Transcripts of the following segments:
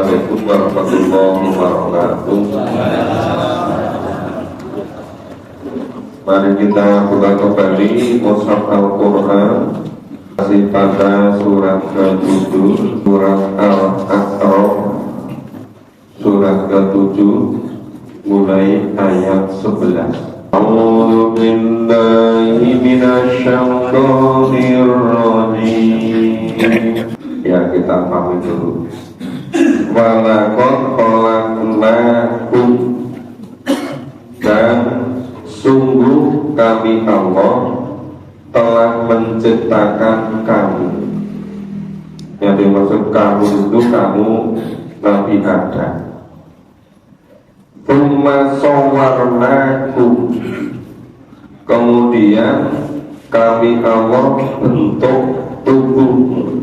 Assalamualaikum warahmatullahi wabarakatuh. Mari kita buka kembali mushaf Al-Quran, masih pada surat ke-7, surat Al-A'raf, surat ke-7, mulai ayat 11. A'udzu billahi minasyaitonir rajim. Ya, kita pamit dulu. Walaqad khalaqnakum, dan sungguh kami Allah telah menciptakan kamu. Yang dimaksud kamu itu kamu Nabi Adam. Tsumma sawwarnakum, kemudian kami Allah bentuk tubuhmu.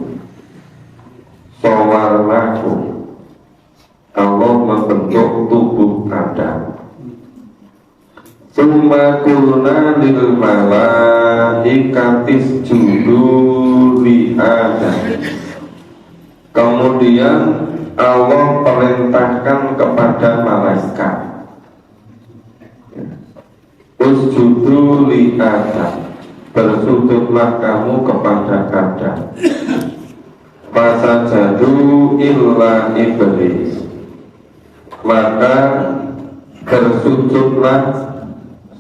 Sawarnakum, Allah membentuk tubuh Adam. Tsumma qulna lil malaikati isjudu li Adam, kemudian Allah perintahkan kepada malaikat, usjudu li Adam, bersujudlah kamu kepada Adam. Masa jadu illa iblis, maka bersujudlah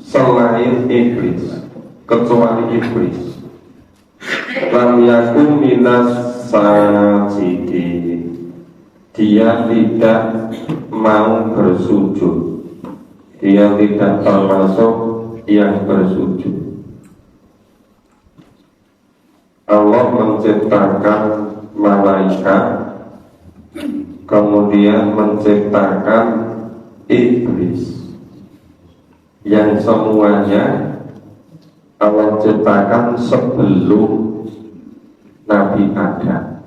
selain iblis, kecuali iblis. Lam yakun minas sajidin, dia tidak mau bersujud, dia tidak termasuk yang bersujud. Allah menciptakan malaikat, kemudian menciptakan iblis, yang semuanya Allah ciptakan sebelum Nabi Adam.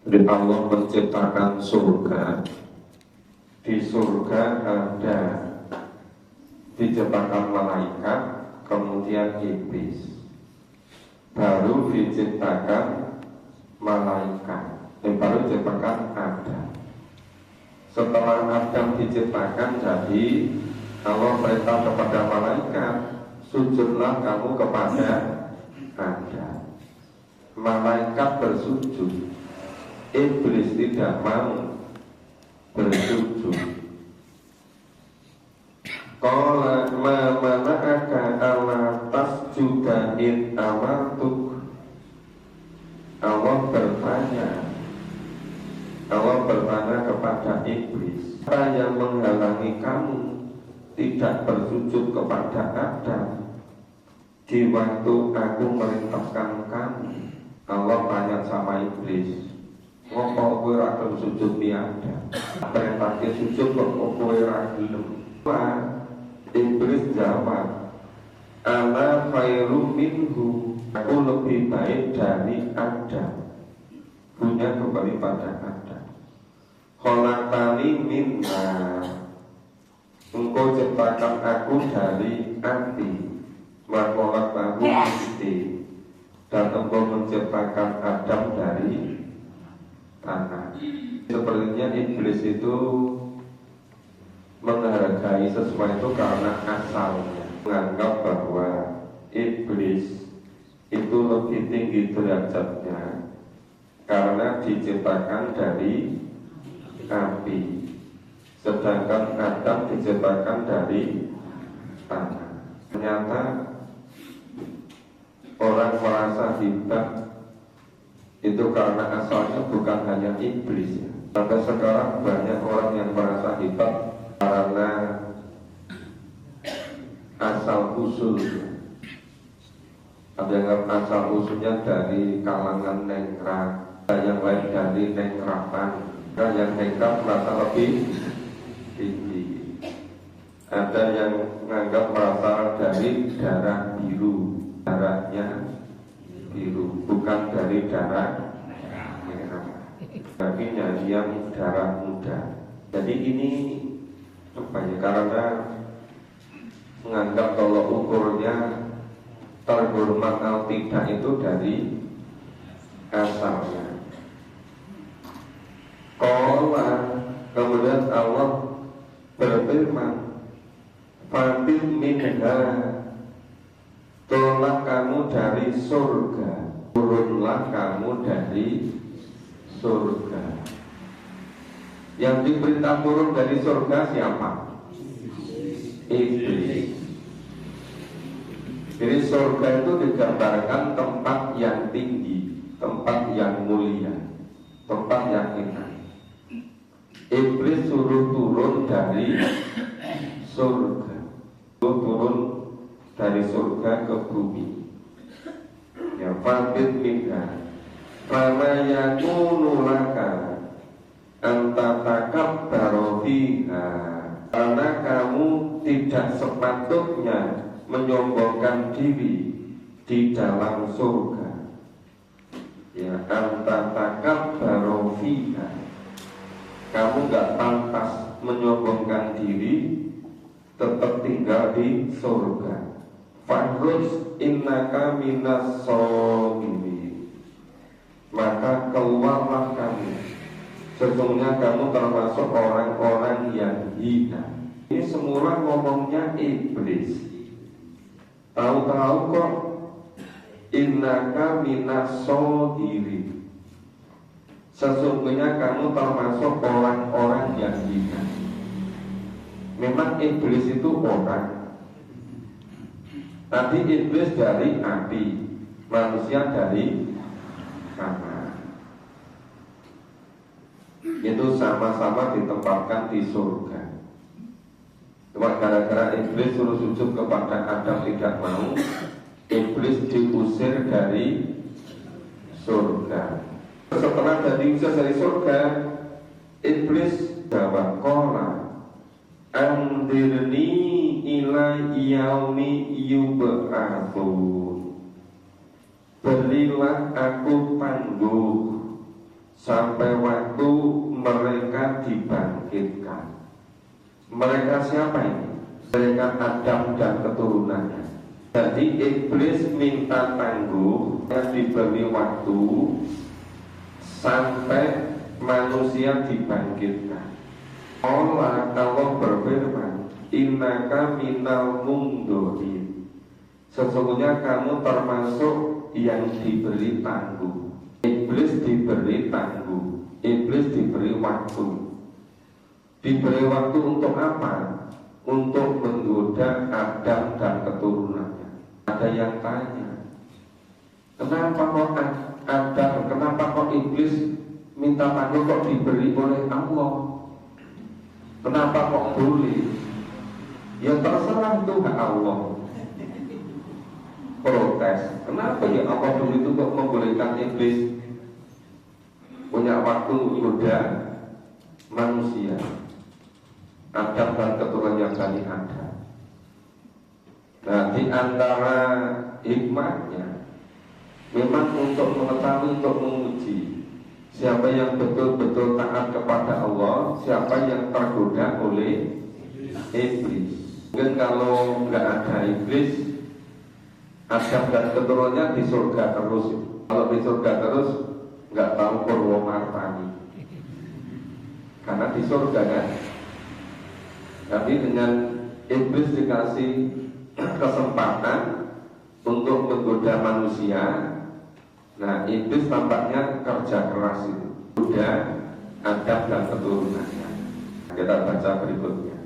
Jadi Allah menciptakan surga, di surga ada diciptakan malaikat, kemudian iblis, baru diciptakan malaikat, baru diciptakan Adam. Setelah Adam diciptakan, jadi Allah perintah kepada malaikat, sujudlah kamu kepada Adam. Malaikat bersujud, iblis tidak mau bersujud. Qala ma mana'aka alla tasjuda id amartuk. Allah bertanya kepada iblis, apa yang menghalangi kamu tidak bersujud kepada Adam di waktu aku merintahkan kamu? Allah tanya sama iblis, ngopo kowe ora gelem sujud di Adam? Perintahke sujud kok kowe ora gelem? Iblis jawab, ana khairum minhu, aku lebih baik dari Adam. Punya kembali pada Adam. Khalaqtani min nar, engkau ciptakan aku dari api. Wa khalaqtahu min tin, dan engkau menciptakan Adam dari tanah. Sepertinya iblis itu menghargai sesuatu itu karena asalnya, menganggap bahwa iblis itu lebih tinggi derajatnya karena diciptakan dari api, sedangkan Adam diciptakan dari tanah. Ternyata orang merasa hebat itu karena asalnya bukan hanya iblis ya. Sampai sekarang banyak orang yang merasa hebat karena asal usulnya. Ada yang asal usulnya dari kalangan nengkrak, ada yang lain dari nengkrapan, ada yang nengkrak merasa lebih tinggi, ada yang menganggap merasa dari darah biru, darahnya biru, bukan dari darah merah, tapi yang darah muda. Jadi ini karena menganggap kalau ukurnya terhormat atau tidak itu dari asalnya. Qala, kemudian Allah berfirman, Fabil minha, tolak kamu dari surga, turunlah kamu dari surga. Yang diperintah turun dari surga siapa? Iblis. Jadi surga itu digambarkan tempat yang tinggi, tempat yang mulia, tempat yang enak. Iblis suruh turun dari surga, turun dari surga ke bumi. Ya fabit minha, fama yakunu laka anta takabbaru fiha, karena kamu tidak sepatutnya menyombongkan diri di dalam surga. Ya anta takabbaru fiha, kamu gak pantas menyombongkan diri, tetap tinggal di surga. Fahrus innaka minas shabirin, maka keluarlah kamu, sesungguhnya kamu termasuk orang-orang yang hina. Ini semula ngomongnya iblis, tahu-tahu kok innaka minas shabirin, sesungguhnya kamu termasuk orang-orang yang hina. Memang iblis itu orang. Tadi iblis dari api, manusia dari tanah. Itu sama-sama ditempatkan di surga. Cuma gara-gara iblis suruh sujud kepada Adam tidak mau, iblis diusir dari surga. Setelah diusir dari surga, iblis jawab, Qala andirni ila yaumi yub'atsun, berilah aku tangguh sampai waktu mereka dibangkitkan. Mereka siapa ini? Mereka Adam dan keturunannya. Jadi iblis minta tangguh yang diberi waktu sampai manusia dibangkitkan. Allah berfirman, innaka minal mundurin, sesungguhnya kamu termasuk yang diberi tangguh. Iblis diberi tangguh, iblis diberi waktu. Diberi waktu untuk apa? Untuk menggoda Adam dan keturunannya. Ada yang tanya, kenapa kok Adam, kenapa kok iblis minta tangguh kok diberi oleh Allah? Kenapa kok boleh? Ya terserah, itu hak Allah. Protes, kenapa ya Allah dulu itu kok membolehkan iblis punya waktu menggoda manusia, Adam dan keturunan yang tadi ada. Nah, di antara hikmahnya memang untuk mengetahui, untuk menguji siapa yang betul-betul taat kepada Allah, siapa yang tergoda oleh iblis. Mungkin kalau nggak ada iblis, Adam dan keturunannya di surga terus. Kalau di surga terus, nggak tahu Purwomartani, karena di surga kan. Tapi dengan iblis dikasih kesempatan untuk menggoda manusia. Nah, iblis tampaknya kerja keras itu, udah Adam dan keturunannya. Kita baca berikutnya.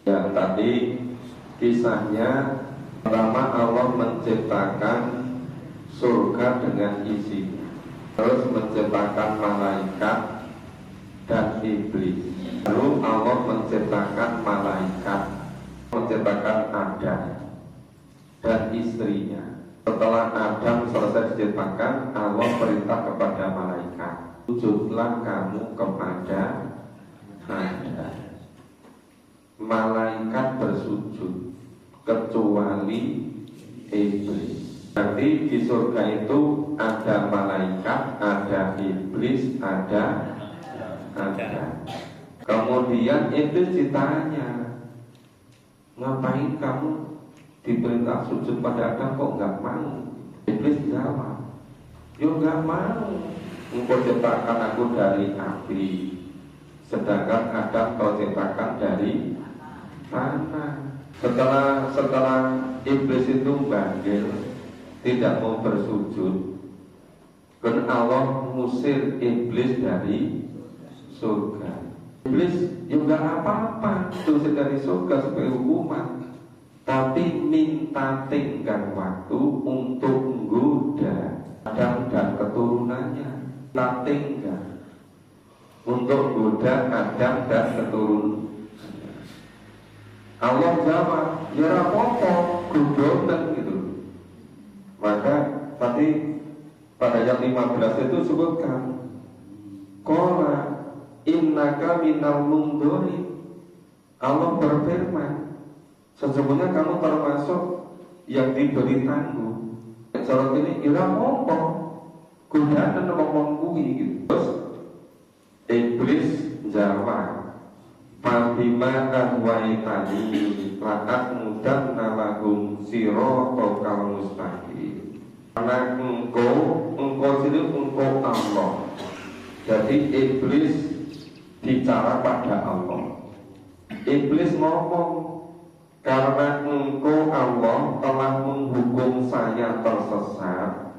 Yang tadi kisahnya, pertama Allah menciptakan surga dengan isinya, terus menciptakan malaikat dan iblis. Lalu Allah menciptakan malaikat, menciptakan Adam dan istrinya. Setelah Adam selesai diciptakan, Allah perintah kepada malaikat, sujudlah kamu kepada Adam. Malaikat bersujud kecuali iblis. Berarti di surga itu ada malaikat, ada iblis, ada Adam. Kemudian iblis ditanya, ngapain kamu diperintah sujud pada Adam kok nggak mau? Iblis jawab, yo nggak mau. Engkau ciptakan aku dari api, sedangkan Adam kau ciptakan dari tanah. Setelah iblis itu banggil, tidak mau bersujud, dan Allah mengusir iblis dari surga. Iblis ya nggak apa-apa diusir dari surga sebagai hukuman, tapi minta tenggang waktu untuk menggoda Adam dan keturunannya. Minta tenggang untuk menggoda Adam dan keturunannya. Allah jawab, ya rapopo, gudonan gitu. Maka tadi pada ayat 15 itu sebutkan, qala innaka minal mundhari. Allah berfirman, sesungguhnya kamu termasuk yang diberi tangguh. Surat ini ya rapopo, gudonan ngomong kuwi gitu. Terus iblis jawab, Fabima ahwaitani la'at mudan nalahum sirotokal mustaqim. Karena engkau sini engkau Allah. Jadi iblis bicara pada Allah. Iblis ngomong, karena engkau Allah telah menghukum saya tersesat,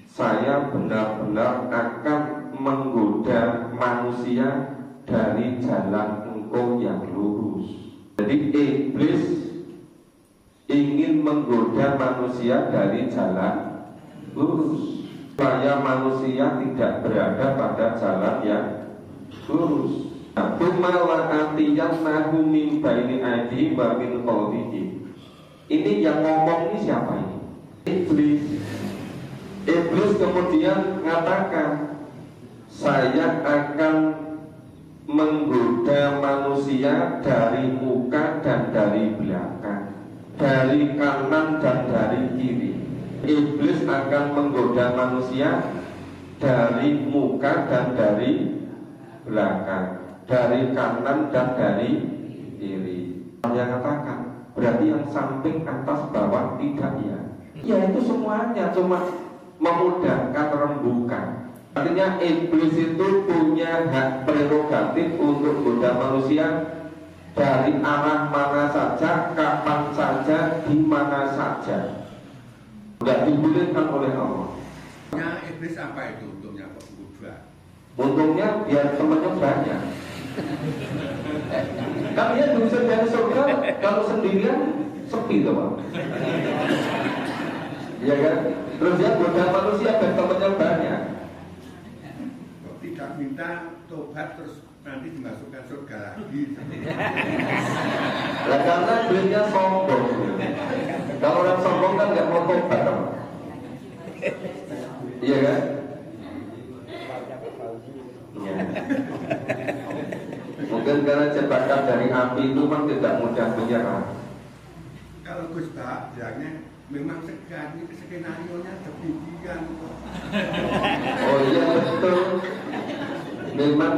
saya benar-benar akan menggoda manusia dari jalan engkau yang lurus. Jadi iblis ingin menggoda manusia dari jalan lurus, supaya manusia tidak berada pada jalan yang lurus. Ini yang ngomong ini siapa ini? Iblis. Iblis kemudian mengatakan, saya akan menggoda manusia dari muka dan dari belakang, dari kanan dan dari kiri. Iblis akan menggoda manusia dari muka dan dari belakang, dari kanan dan dari kiri. Yang katakan, berarti yang samping, atas, bawah tidak ya? Ya itu semuanya cuma memudahkan rembukan. Artinya iblis itu punya hak prerogatif untuk menggoda manusia dari arah mana saja, kapan saja, di mana saja. Tidak dibolehkan oleh Allah. Nah, iblis apa itu untungnya kok berubah? Untungnya biar temannya banyak. Kan dia diusir dari surga kalau sendirian sepi tuh Pak. Iya kan? Terus dia goda manusia biar temannya banyak. Tidak minta tobat terus nanti dimasukkan surga lagi. Nah, karena iblisnya sombong. Kalau orang sombong kan nggak mau tobat, iya kan? Ya. Mungkin karena jebakan dari api itu memang tidak mudah menyerah. Kalau Gus Pak bilangnya memang skenario-nya demikian. Oh iya betul. Memang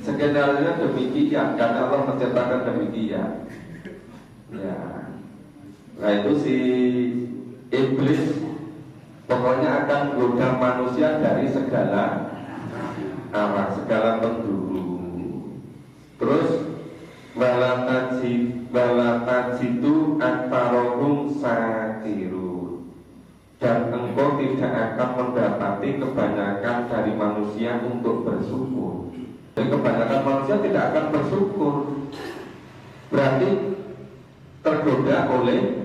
skenario demikian karena Allah menciptakan demikian. Ya. Nah itu si iblis pokoknya akan menggoda manusia dari segala arah, segala penjuru. Terus walatajidu aktarohum sakirun, dan engkau tidak akan mendapati kebanyakan dari manusia untuk bersyukur. Dan kebanyakan manusia tidak akan bersyukur, berarti tergoda oleh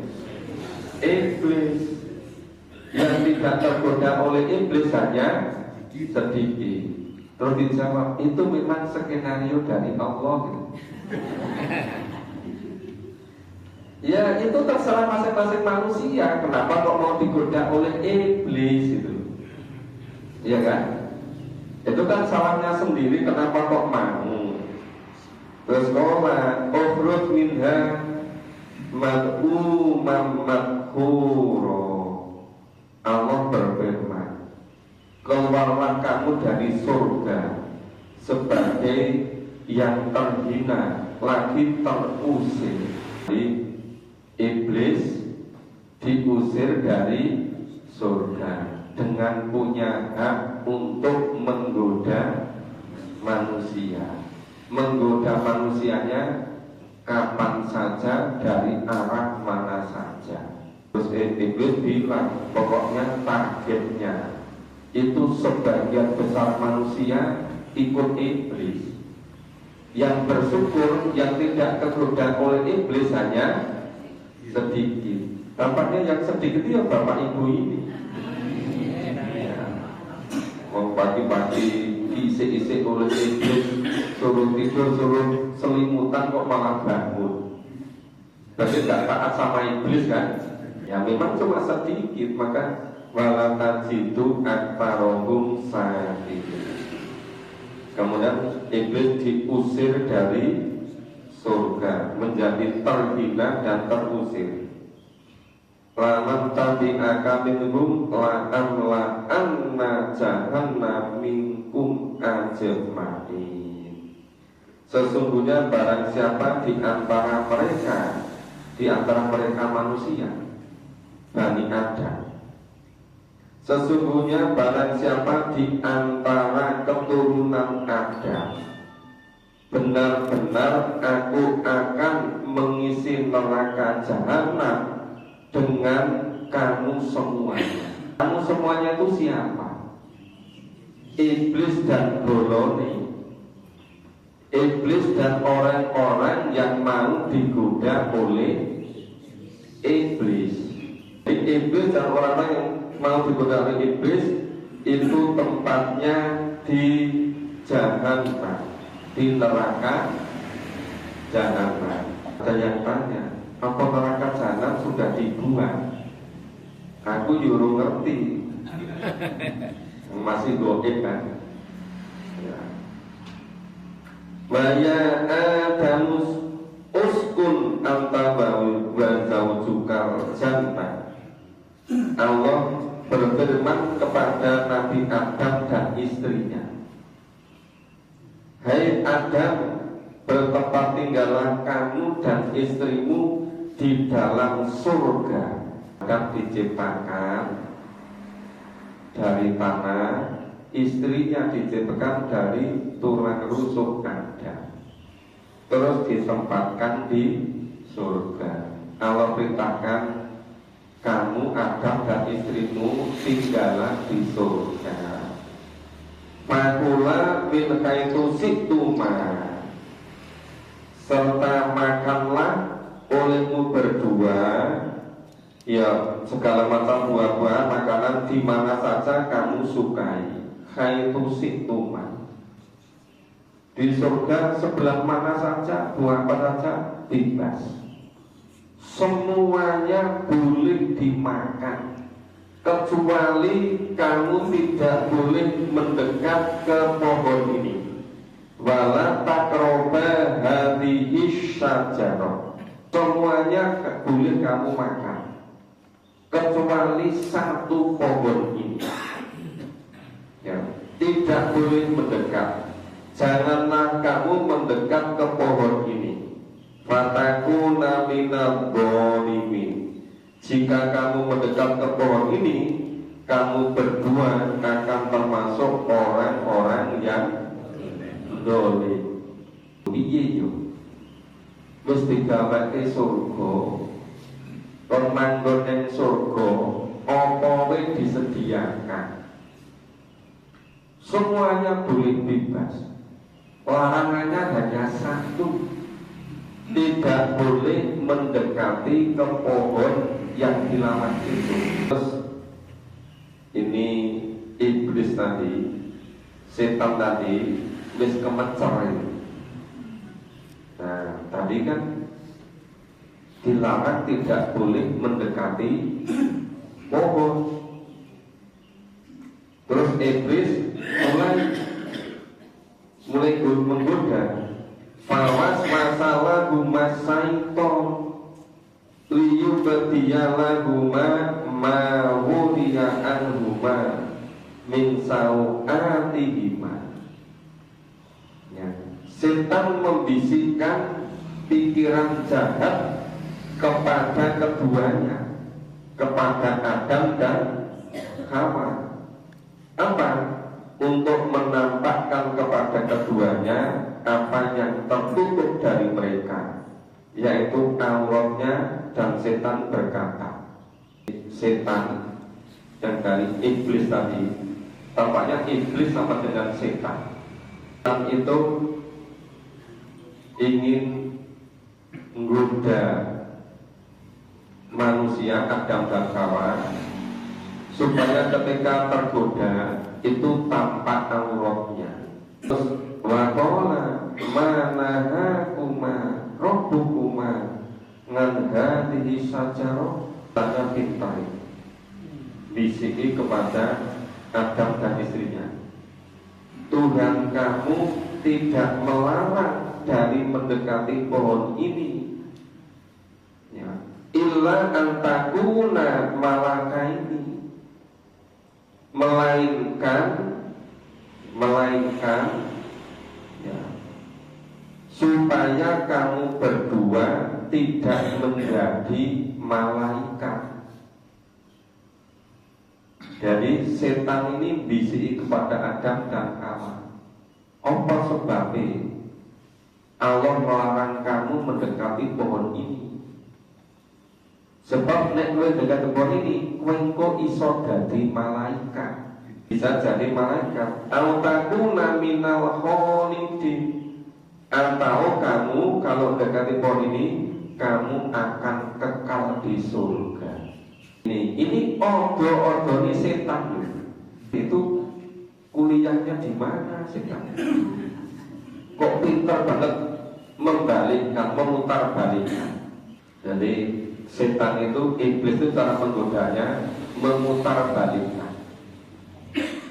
iblis. Yang tidak tergoda oleh iblis hanya sedikit. Terus dijawab, itu memang skenario dari Allah gitu. Ya itu terserah masing-masing manusia. Kenapa kok mau digoda oleh iblis itu? Iya kan? Itu kan salahnya sendiri. Kenapa kok mau? Terus kola ukhruj minha mad'umam madhura. Allah berfirman, keluarlah kamu dari surga sebagai yang terhina, lagi terusir. Jadi iblis diusir dari surga dengan punya hak untuk menggoda manusia, menggoda manusianya kapan saja, dari arah mana saja. Terus iblis bilang, pokoknya targetnya itu sebagian besar manusia ikut iblis. Yang bersyukur, yang tidak tergoda oleh iblis hanya sedikit. Tampaknya yang sedikit itu ya bapak ibu ini. Mau pagi-pagi isi-isi oleh iblis, suruh tidur, suruh selimutan kok malah bangun. Berarti tidak taat sama iblis kan? Ya memang cuma sedikit, maka wala tajidu aktsarahum syakirin. Kemudian iblis diusir dari surga, menjadi terhina dan terusir. Laman tabi'aka minhum la'amla'anna jahannam minkum ajma'in. Sesungguhnya barang siapa di antara mereka manusia, Bani Adam, sesungguhnya barang siapa di antara keturunan Adam, benar-benar aku akan mengisi neraka jahanam dengan kamu semuanya. Kamu semuanya itu siapa? Iblis dan golongan, iblis dan orang-orang yang mau digoda oleh iblis. Iblis dan orang-orang yang mau digoda oleh iblis itu tempatnya di jahanam, di neraka jahanam. Ada yang tanya, apa neraka jahanam sudah dibuat? Aku juru ngerti, masih goib kan? Ya. Wa ya Adamus uskun anta wa zaujukal jannah. Allah berfirman kepada Nabi Adam dan istrinya, hai Adam, bertempat tinggallah kamu dan istrimu di dalam surga. Adam diciptakan dari tanah, istrinya diciptakan dari tulang rusuk Adam, terus ditempatkan di surga. Allah perintahkan, kamu Adam dan istrimu tinggallah di surga. Makula min kaitu situma, serta makanlah olehmu berdua ya segala macam buah-buahan makanan di mana saja kamu sukai. Kaitu situma, di surga sebelah mana saja, buah apa saja bebas, semuanya boleh dimakan, kecuali kamu tidak boleh mendekat ke pohon ini. Wala taqraba hadhihi syajarah, semuanya boleh kamu makan kecuali satu pohon ini. Ya, tidak boleh mendekat. Janganlah kamu mendekat ke pohon ini. Fatakuna minadh dhalimin, jika kamu mendekat ke pohon ini, kamu berdua akan termasuk orang-orang yang zalim. Piye yo? Wis digaweke surga, kon manggon ning surga, apa wae disediakan. Semuanya boleh bebas. Larangannya hanya satu, tidak boleh mendekati ke pohon yang dilarang itu. Terus ini iblis tadi, setan tadi, wis kemecer. Nah, tadi kan dilarang tidak boleh mendekati pohon. Terus iblis mulai menggoda. Fawas masalah guma syaiton liyubdiya guma ma wuriya anhuma min sau'atihima. Ya. Setan membisikkan pikiran jahat kepada keduanya, kepada Adam dan Hawa. Apa? untuk menampakkan kepada keduanya apa yang tertutup dari mereka, yaitu auratnya. Dan setan berkata, setan yang dari iblis tadi, tampaknya iblis sama dengan setan. Setan itu ingin menggoda manusia Adam dan Hawa supaya ketika tergoda itu tampak auratnya. Terus waqala manahakuma rabbukuma ngan hadhihi sajarah, tanya pintai bisiki kepada Adam dan istrinya, Tuhan kamu tidak melarang dari mendekati pohon ini, ya, illa antakuna malakaini, melainkan ya, supaya kamu berdua tidak menjadi malaikat. Jadi setan ini bisik kepada Adam dan Hawa, apa sebabnya Allah melarang kamu mendekati pohon ini? Sebab nek kowe dekat pohon ini, kowe kok iso dadi malaikat. Bisa jadi malaikat. Autakuna minal khalidin. Atau kamu kalau dekati pohon ini, kamu akan kekal di surga. Ini ordo-ordo setan. Itu kuliahnya di mana setan? Kok pintar banget membalikkan, memutar balikkan. Jadi setan itu, iblis itu cara menggodanya memutar balikkan.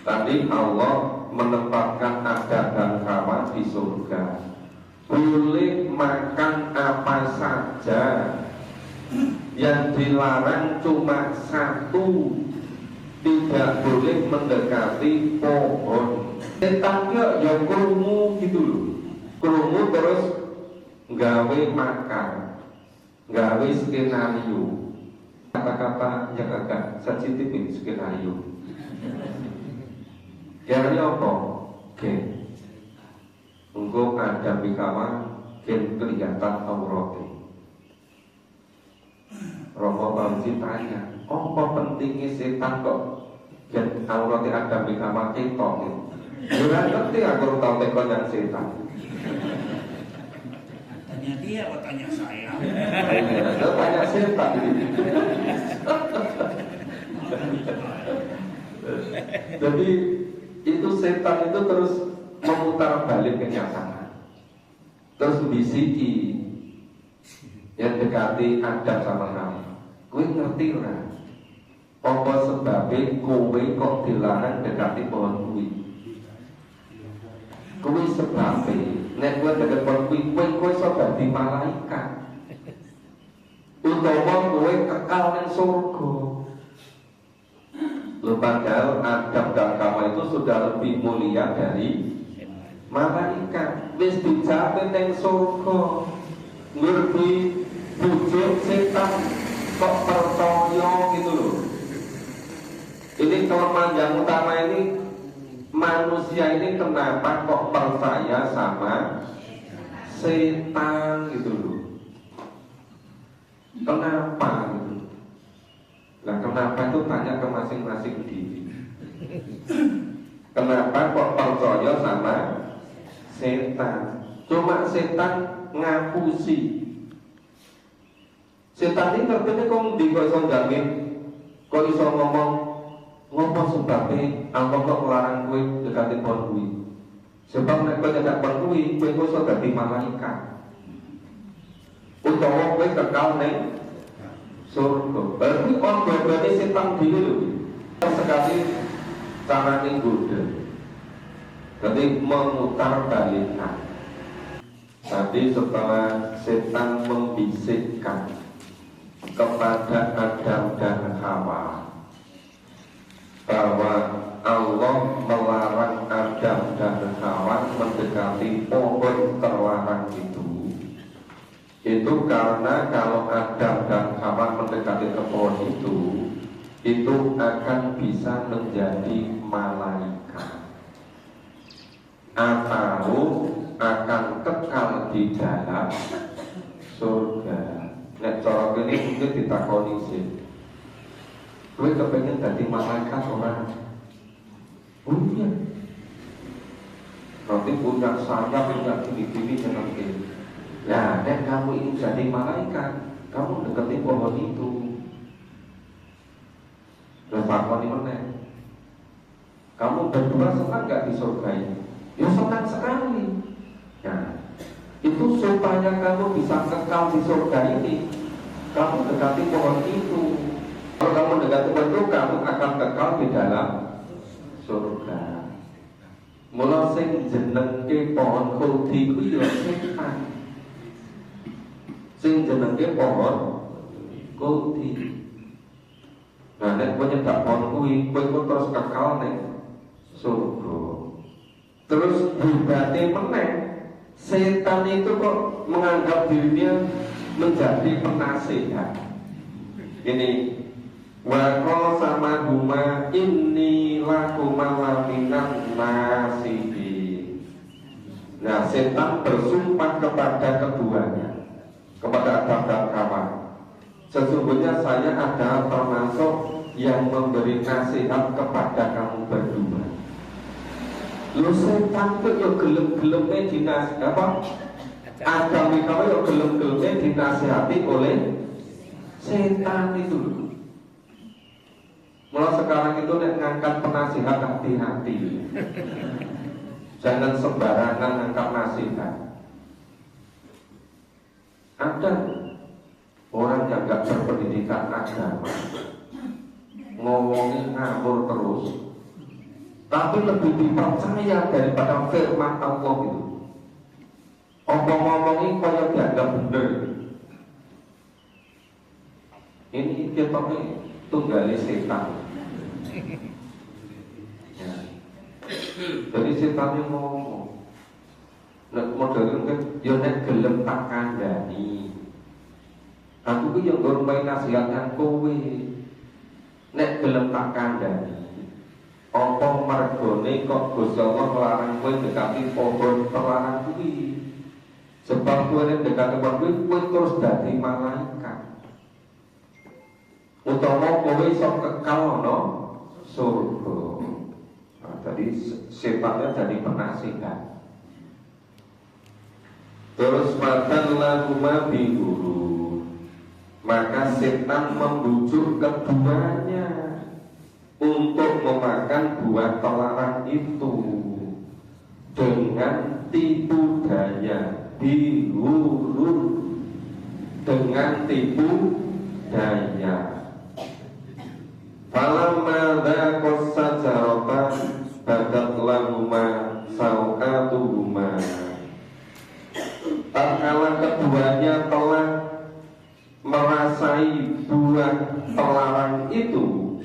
Tadi Allah menempatkan Adam dan Hawa di surga, boleh makan apa saja, yang dilarang cuma satu, tidak boleh mendekati pohon. Setan ya krungu gitu loh, krungu terus gawe makan, gawe skenario, kata-kata yang agak sensitif ini skenario. Kira-kira apa? Oke, engkau ada bikawan gen kelihatan auratnya. Romo Bangsi tanya, apa pentingnya setan kok gen auratnya ada bikawan ketok? Jangan ngerti aku tahu tekon yang setan. Tanya dia atau tanya saya? Tanya setan. Jadi itu setan itu terus memutar balik kenyataan, terus bisiki yang dekati Adam sama kamu. Kowe ngerti ora? Apa sebabnya kowe kok dilarang dekati pohon kuwi? Kowe sebabnya nek kowe dekat pohon kuwi, kowe iso dadi malaikat. Utawa kowe kekal ning surga. Loh, padahal Adam dan Hawa itu sudah lebih mulia dari malaikat. Wis dijamin ning surga, ngerti bujuk setan kok percaya gitu loh. Ini kelemahan yang utama ini, manusia ini kenapa kok percaya sama setan gitu loh. Kenapa gitu? Nah, kenapa itu tanya ke masing-masing diri. Kenapa kok percaya sama setan? Cuma setan ngapusi. Setan ini ngerti kok ndi kok iso jamin, kok iso ngomong ngopo sebabnya Allah kok melarang kowe dekati pohon kuwi. Sebab nek kowe dekat pohon kuwi, kowe iso dadi malaikat. Utawa kowe kekal ning surga. Berarti ordo-ordo setan dulu loh. Sekali cara menggoda. Jadi memutar balikkan. Tadi setelah setan membisikkan kepada Adam dan Hawa bahwa Allah melarang Adam dan Hawa mendekati pohon terlarang itu karena kalau Adam dan Hawa mendekati ke pohon itu akan bisa menjadi malaikat. di dalam surga. Nek cara kene mungkin ditakoni sih. Kowe kepengen dadi malaikat ora? Punya. Nanti punya sayap, punya gini-gini jangan gini. Nah, nek kamu ingin jadi malaikat, kamu deketi pohon itu. Lakoni meneh. Kamu berdua senang gak di surga ini? Ya senang sekali. Nah, itu supaya kamu bisa kekal di surga ini, kamu dekati pohon itu. Kalau kamu dekati pohon itu, kamu akan kekal di dalam surga. Mula sing jenenge pohon khuldi ku ya setan. Sing jenenge pohon khuldi. Nah, nek kowe nyedak pohon kuwi, kowe terus kekal ning surga. Terus berarti meneh setan itu kok menganggap dirinya menjadi penasihat. Ini waqal sama huma inni lakuma laminan nasihin. Nah, setan bersumpah kepada keduanya, kepada Adam dan Hawa. Sesungguhnya saya adalah termasuk yang memberi nasihat kepada kamu berdua. Lu setan itu ya gelem-geleme dinasihati apa? Adam itu ya gelem-geleme dinasihati oleh setan itu. Mulai sekarang itu nek ngangkat penasihat hati-hati. Jangan sembarangan ngangkat nasihat. Ada orang yang gak berpendidikan agama, ngomongin ngawur terus, tapi lebih dipercaya daripada firman Allah itu. Apa ngomongin kaya dianggap bener. Ini kita tunggali setan. Ya. Jadi setan yang ngomong, nek modern kan, yo nek gelem tak kandhani. Aku ki yang ngurmai nasihatkan kowe. Nek gelem tak kandhani. Apa mergone kok Gusti Allah melarang kowe dekati pohon terlarang kuwi? Sebab kowe nek dekati pohon kuwi kowe terus dadi malaikat. Utawa kowe iso kekal ana surga. Nah, jadi sifatnya jadi penasihat. Terus makan laguma bihuru. Maka setan membujuk keduanya untuk memakan buah terlarang itu dengan tipu daya, dihuru dengan tipu daya. Falamma dzaqas sajaratan badat lahuma sau'atuhuma. Tatkala keduanya telah merasai buah terlarang itu,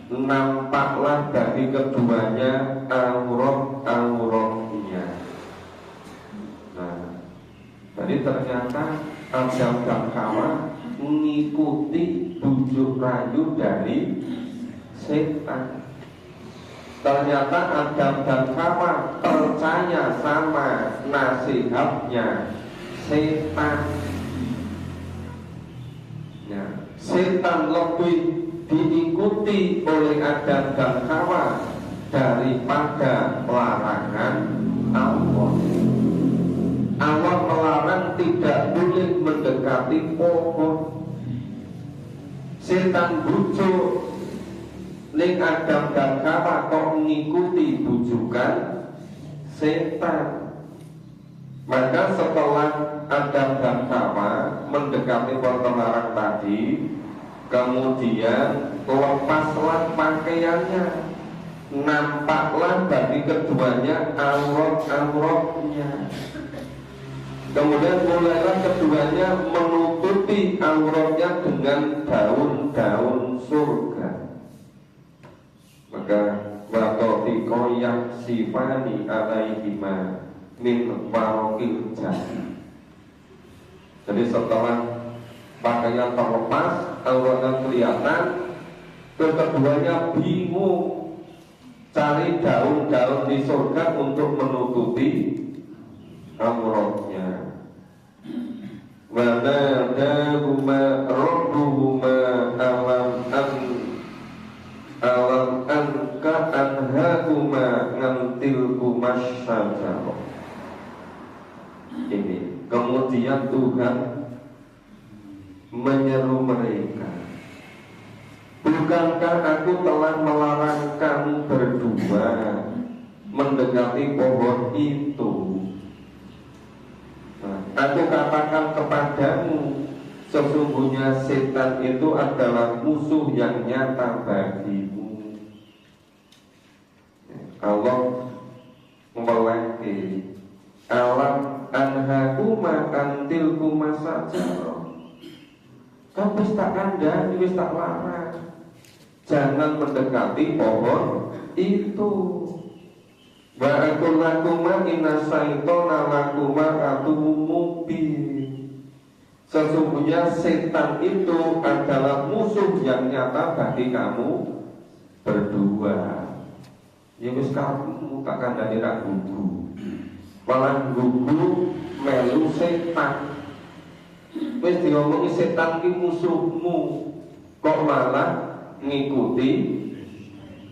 nampaklah bagi keduanya aurat-auratnya. Nah, jadi ternyata Adam dan Hawa mengikuti bujuk rayu dari setan. Ternyata Adam dan Hawa percaya sama nasihatnya setan. Ya, setan lebih diikuti oleh Adam dan Hawa daripada larangan Allah. Allah melarang tidak boleh mendekati pohon. Setan bujuk ning Adam dan Hawa kok mengikuti bujukan setan. Maka setelah Adam dan Hawa mendekati pohon terlarang tadi, kemudian lepaslah pakaiannya, nampaklah bagi keduanya aurat-auratnya. Kemudian mulailah keduanya menutupi auratnya dengan daun-daun surga. Maka waqafiqo yaksifani alaihima min warokil jannah. Jadi setelah pakaian terlepas, auratnya kelihatan, keduanya bingung cari daun-daun di surga untuk menutupi auratnya. Wa nadahuma rabbuhuma alam anka anhakuma ngantilkuma syajarah. Ini kemudian Tuhan menyeru mereka, bukankah aku telah melarang kamu berdua mendekati pohon itu? Aku katakan kepadamu, sesungguhnya setan itu adalah musuh yang nyata bagimu. Allah melengke, alam anhakuma antilkuma sajarah. Kau wis tak kandhani, wis tak larang, jangan mendekati pohon itu. Wa aqul lakuma inna syaitana lakuma aduwwum mubin. Sesungguhnya setan itu adalah musuh yang nyata bagi kamu berdua. Ya wis kamu tak kandhani ra gugu, malah gugu melu setan. Wis diomongi setan ki musuhmu, kok malah ngikuti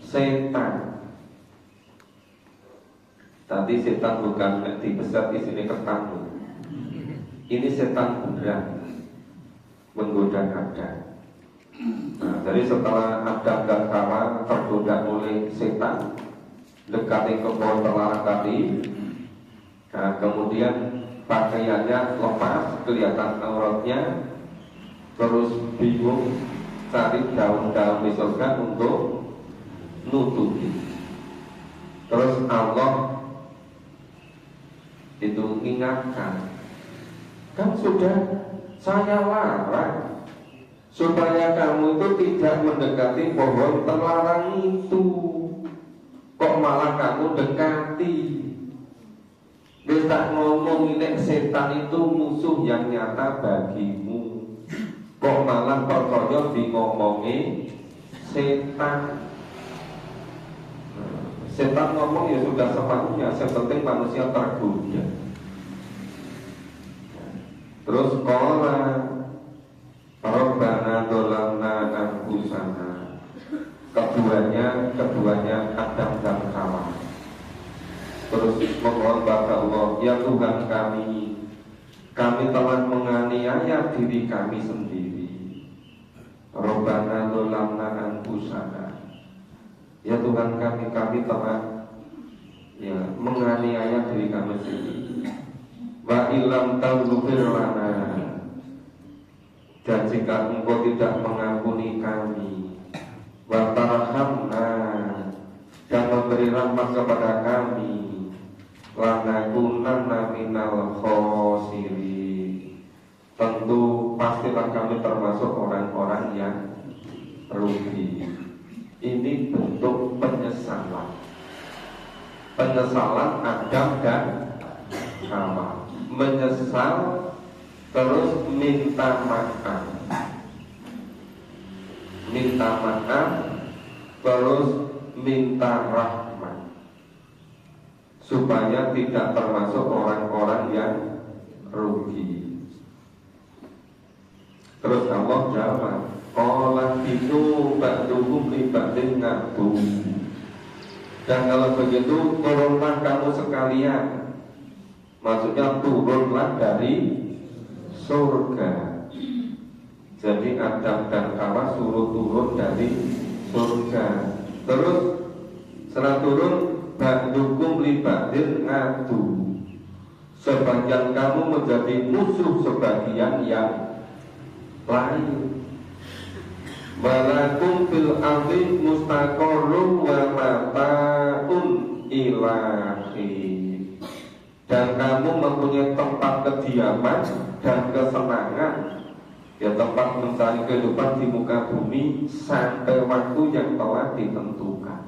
setan. Tadi setan bukan dibesar di sini ketemu. Ini setan beneran menggoda Adam. Nah, jadi setelah Adam dan Hawa tergoda oleh setan, dekati ke pohon terlarang tadi, nah, kemudian pakaiannya lepas, kelihatan auratnya, terus bingung cari daun-daun di surga untuk nutupi. Terus Allah itu mengingatkan, kan sudah saya larang supaya kamu itu tidak mendekati pohon terlarang itu, kok malah kamu dekati. Dia tak ngomong ini setan itu musuh yang nyata bagimu, kok malah percaya di ngomongi setan. Setan ngomong ya sudah sepatutnya, yang penting manusia tergoda. Terus qala Rabbana dolamna anfusana. Keduanya Adam dan Hawa. Terus memohon kepada Allah, ya Tuhan kami telah menganiaya diri kami sendiri. Rabbana dolamna anfusana. Ya Tuhan kami telah menganiaya diri kami sendiri. Wa ilam taghfir lana, dan jika Engkau tidak mengampuni kami, wa tarhamna, dan memberi rahmat kepada kami, lanakunanna minal khosirin, tentu pastilah kami termasuk orang-orang yang rugi. Ini bentuk penyesalan Adam dan Hawa. Menyesal terus minta maaf terus minta rahmat, supaya tidak termasuk orang-orang yang rugi. Terus Allah jawab, qala itu ba'duhum li ba'din ngadu. Dan kalau begitu turunlah kamu sekalian, maksudnya turunlah dari surga. Jadi Adam dan Hawa suruh turun dari surga. Terus setelah turun, ba'dukum li ba'din ngadu, sebagian kamu menjadi musuh sebagian yang lain. Walakum fil ardi mustaqarrun wa mata'un ilahi, dan kamu mempunyai tempat kediaman dan kesenangan, ya tempat mencari kehidupan di muka bumi sampai waktu yang telah ditentukan.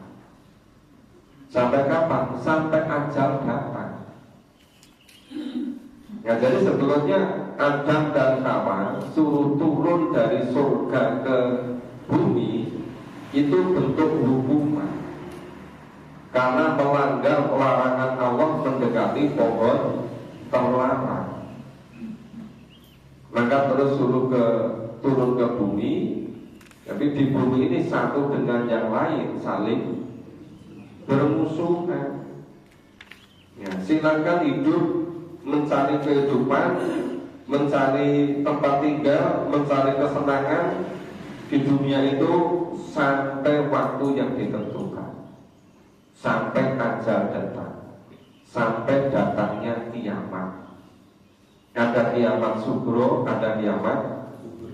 Sampai kapan? Sampai ajal datang. Ya, jadi sebelumnya Adam dan Hawa suruh turun dari surga ke bumi, itu bentuk hukuman karena melanggar larangan Allah mendekati pohon terlarang. Maka terus turun ke bumi, tapi di bumi ini satu dengan yang lain saling bermusuhan. Ya, silakan hidup, mencari kehidupan, mencari tempat tinggal, mencari kesenangan di dunia itu sampai waktu yang ditentukan, sampai ajal datang, sampai datangnya kiamat. Ada kiamat sugro, ada kiamat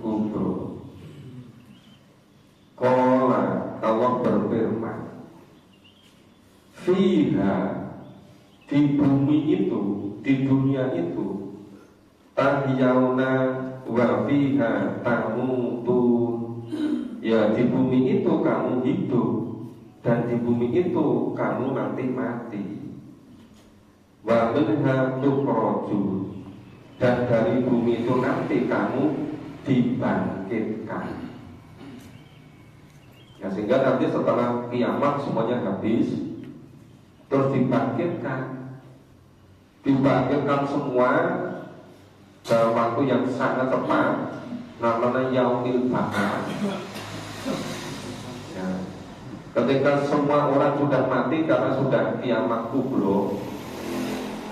kubro. Qala, Allah berfirman, fiha, di bumi itu, di dunia itu, tahyauna wa fiha tamutun. Ya, di bumi itu kamu hidup, dan di bumi itu kamu nanti mati. Wa minha tukhrajun, dan dari bumi itu nanti kamu dibangkitkan. Ya, sehingga nanti setelah kiamat semuanya habis, terus dibangkitkan semua dalam waktu yang sangat cepat, namanya yaumil ba'ats. Ya. Ketika semua orang sudah mati karena sudah kiamat kubro,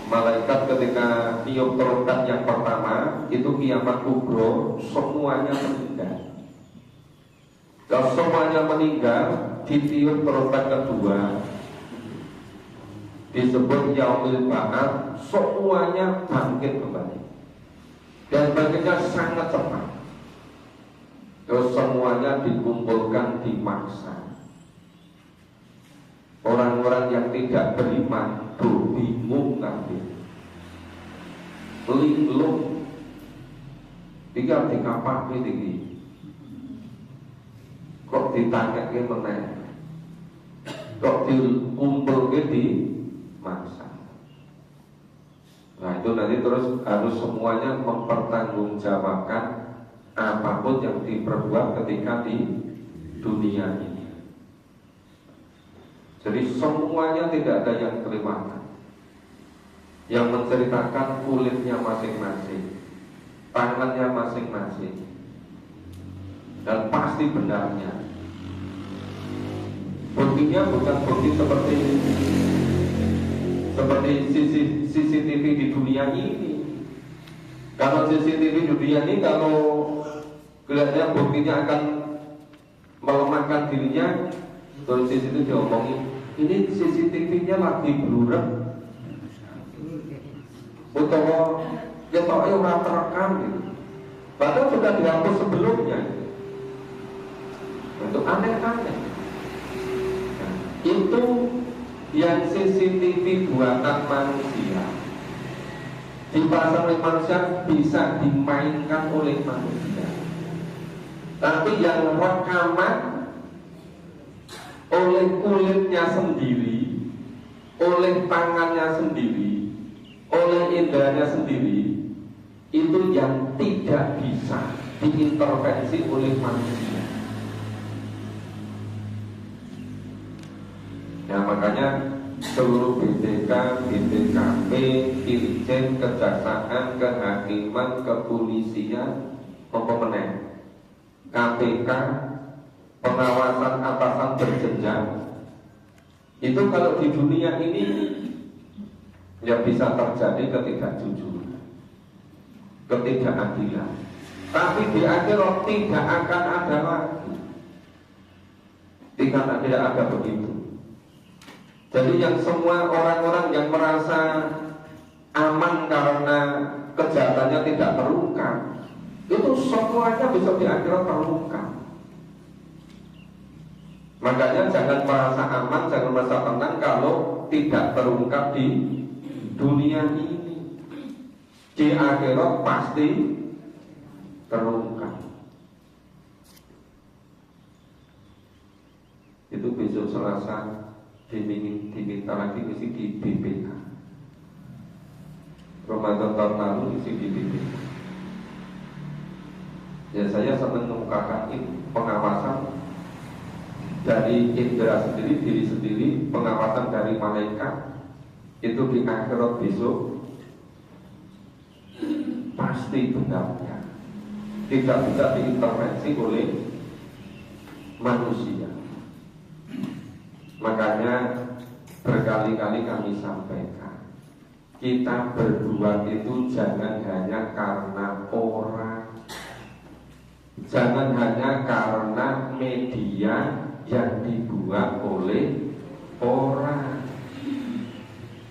malaikat ketika tiup trompet yang pertama itu kiamat kubro, semuanya meninggal. Kalau semuanya meninggal, ditiup trompet kedua, disebut yaumil ba'ats, semuanya bangkit kembali. Dan bangkitnya sangat cepat. Terus semuanya dikumpulkan di mahsyar. Orang-orang yang tidak beriman bingung nanti, linglung, tinggal dikapak ini, kok ditanya ke mana, kok dikumpul ke di masa. Nah itu nanti terus harus semuanya mempertanggungjawabkan apapun yang diperbuat ketika di dunia ini. Jadi semuanya tidak ada yang kelewatan. Yang menceritakan kulitnya masing-masing, tangannya masing-masing, dan pasti benarnya. Buktinya bukan bukti seperti CCTV di dunia ini. Kalau CCTV di dunia ini, kalau kelihatannya buktinya akan melemahkan dirinya, terus CCTV diomongin, ini CCTV-nya lagi blurek, utawa ketoknya orang terekam gitu. Padahal sudah dihapus sebelumnya. Itu aneh-aneh. Nah, itu yang CCTV buatan manusia, dipasang oleh manusia, bisa dimainkan oleh manusia. Tapi yang rekaman oleh kulitnya sendiri, oleh tangannya sendiri, oleh indahnya sendiri, itu yang tidak bisa diintervensi oleh manusia. Ya makanya seluruh BPK, BPKP, Dirjen, Kejaksaan, Kehakiman, Kepolisian, Pemenang, KPK, pengawasan atasan berjenjang, itu kalau di dunia ini ya bisa terjadi ketidakjujuran, ketidakadilan. Tapi di akhirat tidak akan ada lagi, tidak ada begitu. Jadi yang semua orang-orang yang merasa aman karena kejahatannya tidak terungkap, itu semuanya bisa di akhirat terungkap. Makanya jangan merasa aman, jangan merasa tenang kalau tidak terungkap di dunia ini. Di akhirat pasti terungkap. Itu besok Selasa diminta lagi isi di BPK. Ramadan tahun lalu isi di BPK. Ya saya senang mengukakan pengawasan dari indera sendiri, diri sendiri, pengawasan dari malaikat itu di akhirat besok pasti benarnya, tidak bisa diintervensi oleh manusia. Makanya berkali-kali kami sampaikan, kita berbuat itu jangan hanya karena orang, jangan hanya karena media yang dibuat oleh orang,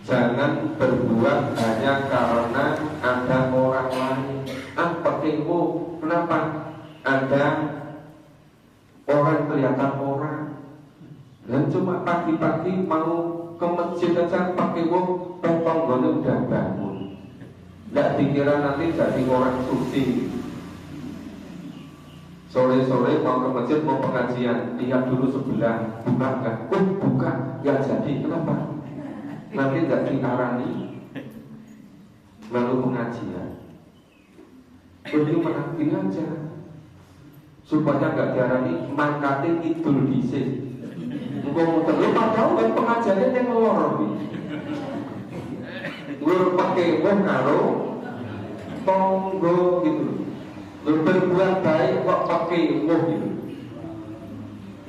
jangan berbuat hanya karena ada orang lain. Kenapa? Ada orang kelihatan orang, dan cuma pagi-pagi mau ke masjid aja pakai wong, tetangganya udah bangun. Tidak dikira nanti jadi orang suci. Sore-sore mau ke masjid, mau pengajian, lihat dulu sebelah, buka kan? Buka, ya jadi. Kenapa? Nanti tidak diarani lalu pengajian. Jadi menakdir aja supaya nggak diarani mangkate idul disik. Engkau terlalu padahal kan pengajiannya yang ngelor. Gue pakai wong karo tonggo gitu. Berbuat baik kok pakai wong gitu.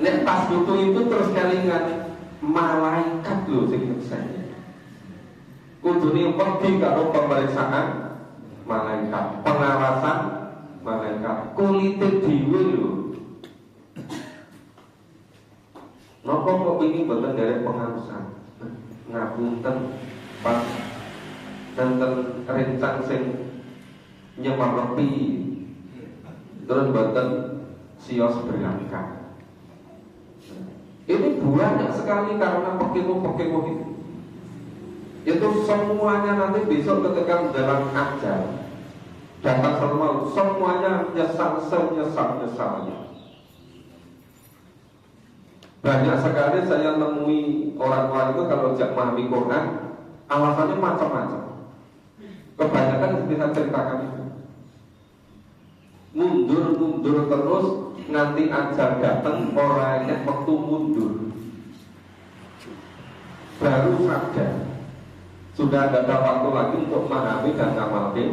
Nek pas butuh itu terus kelingan malaikat loh sing nyekseni. Kudune wedi karo pemeriksaan malaikat, pengawasan malaikat, kulite dhewe lho. Napa kok ini boten derek pengawasan? Ngapunten pas tenten rencang sing nyemerepi terus boten sios berangkat. Ini banyak sekali karena pokemo itu. Itu semuanya nanti besok ketika dalam ajal datang semua, semuanya nyesal senyesal-nyesalnya. Banyak sekali saya temui orang-orang itu kalau jak memahami Quran, alasannya macam-macam. Kebanyakan seperti saya ceritakan itu, mundur terus, nanti ajal datang orangnya waktu mundur, baru sadar sudah tidak ada waktu lagi untuk memahami dan ngamalkan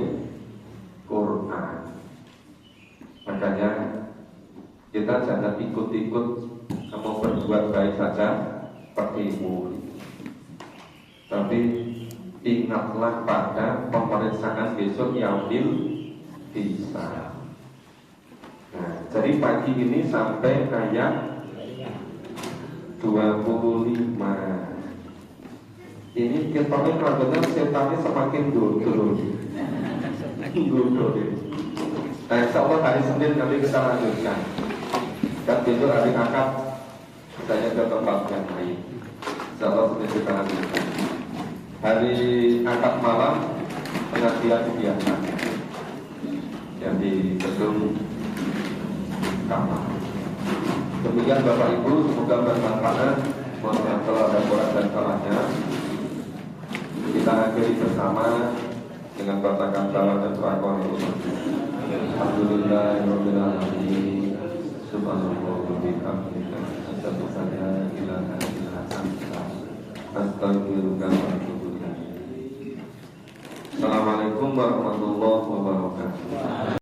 Quran. Makanya kita jangan ikut-ikut mau berbuat baik saja petimu, tapi ingatlah pada pemeriksaan besok yaumil hisab. Nah, jadi pagi ini sampai ayat 25. Ini ketoknya kelanjutan setannya semakin dulu. Nah, insya Allah hari Senin nanti kita lanjutkan. Dan besok hari Akad saya ke tempat yang lain. Insya Allah Senin kita lanjutkan. Hari Akad malam pengajian biasa yang di gedung kamar. Demikian Bapak Ibu, semoga bermanfaat. Mohon maaf kalau ada kurang dan salahnya. Kita akhiri bersama dengan bacaan salam dan selawat. Alhamdulillahirabbil alamin. Subhanallah wa bihamdihi asyhadu an la ilaha illa anta astaghfiruka wa atubu ilaik. Assalamualaikum warahmatullahi wabarakatuh.